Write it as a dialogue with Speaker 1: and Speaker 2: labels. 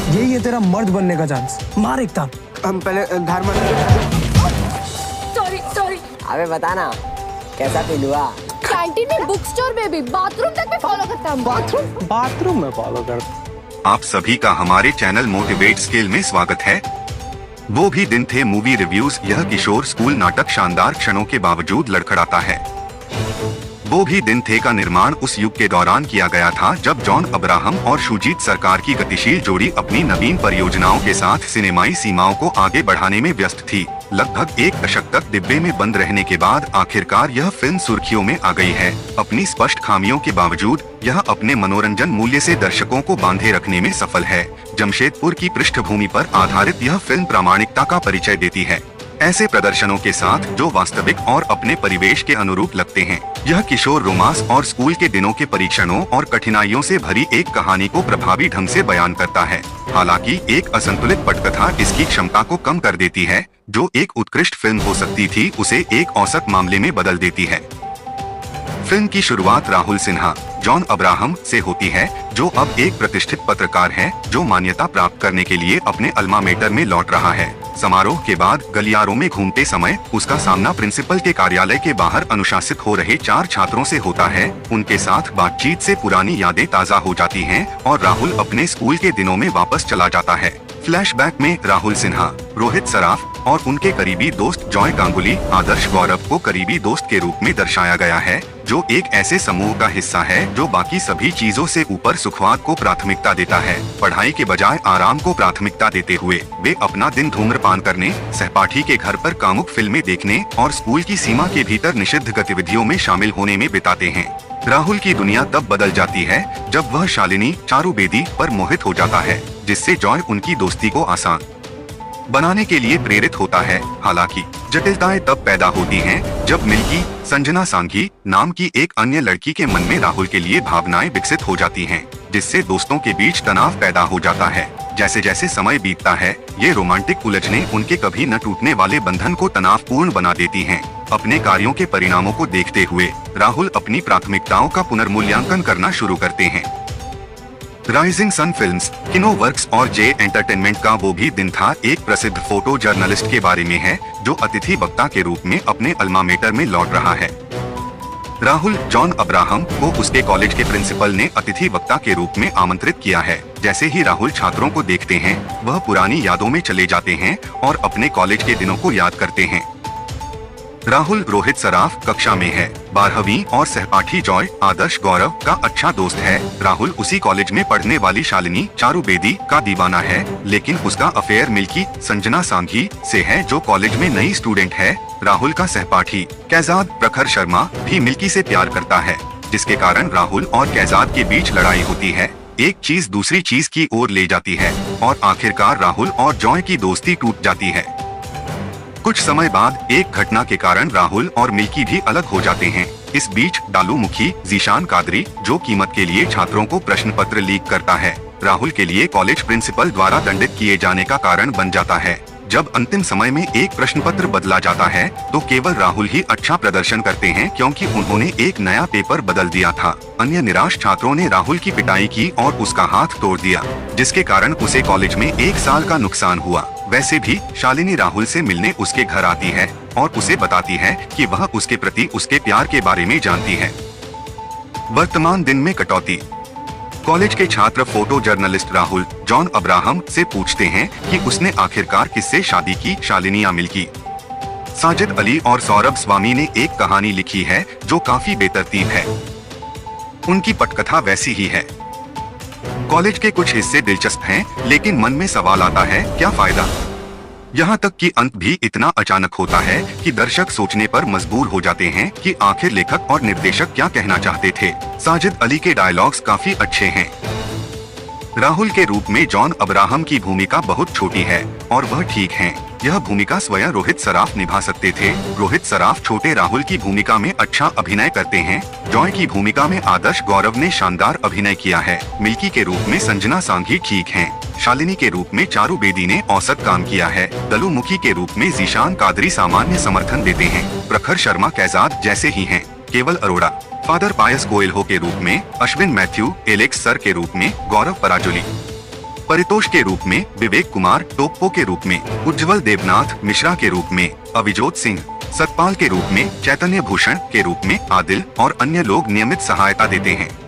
Speaker 1: यही है तेरा मर्द बनने का चांस। मार एक ताप।
Speaker 2: हम पहले धार मार।
Speaker 3: सॉरी।
Speaker 4: अबे बता ना कैसा फील हुआ?
Speaker 3: कैंटीन में, बुक स्टोर में भी, बाथरूम तक में फॉलो करता हूँ।
Speaker 1: बाथरूम में फॉलो कर।
Speaker 5: आप सभी का हमारे चैनल मोटिवेट स्किल में स्वागत है। वो भी दिन थे मूवी रिव्यूज। यह किशोर स्कूल नाटक शानदार क्षणों के बावजूद लड़खड़ाता है। वो भी दिन थे का निर्माण उस युग के दौरान किया गया था जब जॉन अब्राहम और शुजीत सरकार की गतिशील जोड़ी अपनी नवीन परियोजनाओं के साथ सिनेमाई सीमाओं को आगे बढ़ाने में व्यस्त थी। लगभग एक दशक तक डिब्बे में बंद रहने के बाद आखिरकार यह फिल्म सुर्खियों में आ गई है। अपनी स्पष्ट खामियों के बावजूद यह अपने मनोरंजन मूल्य से दर्शकों को बांधे रखने में सफल है। जमशेदपुर की पृष्ठभूमि पर आधारित यह फिल्म प्रामाणिकता का परिचय देती है, ऐसे प्रदर्शनों के साथ जो वास्तविक और अपने परिवेश के अनुरूप लगते हैं। यह किशोर रोमांस और स्कूल के दिनों के परीक्षणों और कठिनाइयों से भरी एक कहानी को प्रभावी ढंग से बयान करता है। हालांकि एक असंतुलित पटकथा इसकी क्षमता को कम कर देती है, जो एक उत्कृष्ट फिल्म हो सकती थी उसे एक औसत मामले में बदल देती है। फिल्म की शुरुआत राहुल सिन्हा, जॉन अब्राहम से होती है, जो अब एक प्रतिष्ठित पत्रकार है जो मान्यता प्राप्त करने के लिए अपने अल्मा मेटर में लौट रहा है। समारोह के बाद गलियारों में घूमते समय उसका सामना प्रिंसिपल के कार्यालय के बाहर अनुशासित हो रहे 4 छात्रों से होता है। उनके साथ बातचीत से पुरानी यादें ताज़ा हो जाती हैं और राहुल अपने स्कूल के दिनों में वापस चला जाता है। फ्लैशबैक में राहुल सिन्हा, रोहित सराफ और उनके करीबी दोस्त जॉय गांगुली, आदर्श गौरव को करीबी दोस्त के रूप में दर्शाया गया है, जो एक ऐसे समूह का हिस्सा है जो बाकी सभी चीजों से ऊपर सुखवाद को प्राथमिकता देता है। पढ़ाई के बजाय आराम को प्राथमिकता देते हुए वे अपना दिन धूम्रपान करने, सहपाठी के घर पर कामुक फिल्में देखने और स्कूल की सीमा के भीतर निषिद्ध गतिविधियों में शामिल होने में बिताते हैं। राहुल की दुनिया तब बदल जाती है जब वह शालिनी चारुबेदी पर मोहित हो जाता है, जिससे जॉय उनकी दोस्ती को आसान बनाने के लिए प्रेरित होता है। हालांकि जटिलताएं तब पैदा होती हैं जब मिल्की संजना सांघी नाम की एक अन्य लड़की के मन में राहुल के लिए भावनाएं विकसित हो जाती हैं, जिससे दोस्तों के बीच तनाव पैदा हो जाता है। जैसे जैसे समय बीतता है, ये रोमांटिक उलझनें उनके कभी न टूटने वाले बंधन को तनावपूर्ण बना देती हैं। अपने कार्यों के परिणामों को देखते हुए राहुल अपनी प्राथमिकताओं का पुनर्मूल्यांकन करना शुरू करते हैं। राइजिंग सन फिल्म्स, किनोवर्क्स और जे एंटरटेनमेंट का वो भी दिन था एक प्रसिद्ध फोटो जर्नलिस्ट के बारे में है, जो अतिथि वक्ता के रूप में अपने अल्मा मेटर में लौट रहा है। राहुल जॉन अब्राहम को उसके कॉलेज के प्रिंसिपल ने अतिथि वक्ता के रूप में आमंत्रित किया है। जैसे ही राहुल छात्रों को देखते हैं, वह पुरानी यादों में चले जाते हैं और अपने कॉलेज के दिनों को याद करते हैं। राहुल रोहित सराफ कक्षा में है, 12वीं और सहपाठी जॉय आदर्श गौरव का अच्छा दोस्त है। राहुल उसी कॉलेज में पढ़ने वाली शालिनी चारुबेदी का दीवाना है, लेकिन उसका अफेयर मिल्की संजना सांघी से है, जो कॉलेज में नई स्टूडेंट है। राहुल का सहपाठी कैजाद प्रखर शर्मा भी मिल्की से प्यार करता है, जिसके कारण राहुल और कैजाद के बीच लड़ाई होती है। एक चीज दूसरी चीज की ओर ले जाती है और आखिरकार राहुल और जॉय की दोस्ती टूट जाती है। कुछ समय बाद एक घटना के कारण राहुल और मिल्की भी अलग हो जाते हैं। इस बीच डालू मुखी जीशान कादरी, जो कीमत के लिए छात्रों को प्रश्न पत्र लीक करता है, राहुल के लिए कॉलेज प्रिंसिपल द्वारा दंडित किए जाने का कारण बन जाता है। जब अंतिम समय में एक प्रश्न पत्र बदला जाता है, तो केवल राहुल ही अच्छा प्रदर्शन करते हैं, क्योंकि उन्होंने एक नया पेपर बदल दिया था। अन्य निराश छात्रों ने राहुल की पिटाई की और उसका हाथ तोड़ दिया, जिसके कारण उसे कॉलेज में 1 साल का नुकसान हुआ। वैसे भी शालिनी राहुल से मिलने उसके घर आती है और उसे बताती है कि वह उसके प्रति उसके प्यार के बारे में जानती है। वर्तमान दिन में कटौती। कॉलेज के छात्र photo journalist Rahul John Abraham से पूछते हैं कि उसने आखिरकार किससे शादी की। शालिनिया मिल्की, साजिद अली और सौरभ स्वामी ने एक कहानी लिखी है जो काफी बेतरतीब है। उनकी पटकथा वैसी ही है। कॉलेज के कुछ हिस्से दिलचस्प हैं, लेकिन मन में सवाल आता है, क्या फायदा? यहाँ तक कि अंत भी इतना अचानक होता है कि दर्शक सोचने पर मजबूर हो जाते हैं कि आखिर लेखक और निर्देशक क्या कहना चाहते थे। साजिद अली के डायलॉग्स काफी अच्छे हैं। राहुल के रूप में जॉन अब्राहम की भूमिका बहुत छोटी है और वह ठीक है। यह भूमिका स्वयं रोहित सराफ निभा सकते थे। रोहित सराफ छोटे राहुल की भूमिका में अच्छा अभिनय करते हैं। जॉय की भूमिका में आदर्श गौरव ने शानदार अभिनय किया है। मिल्की के रूप में संजना सांघी ठीक हैं। शालिनी के रूप में चारुबेदी ने औसत काम किया है। दलू मुखी के रूप में जीशान कादरी सामान्य समर्थन देते हैं। प्रखर शर्मा कैजाद जैसे ही हैं। केवल अरोड़ा फादर पायस कोएल्हो के रूप में, अश्विन मैथ्यू एलेक्स सर के रूप में, गौरव पराजुली परितोष के रूप में विवेक कुमार टोप्पो के रूप में, उज्जवल देवनाथ मिश्रा के रूप में अभिजोत सिंह, सतपाल के रूप में चैतन्य भूषण के रूप में आदिल और अन्य लोग नियमित सहायता देते हैं।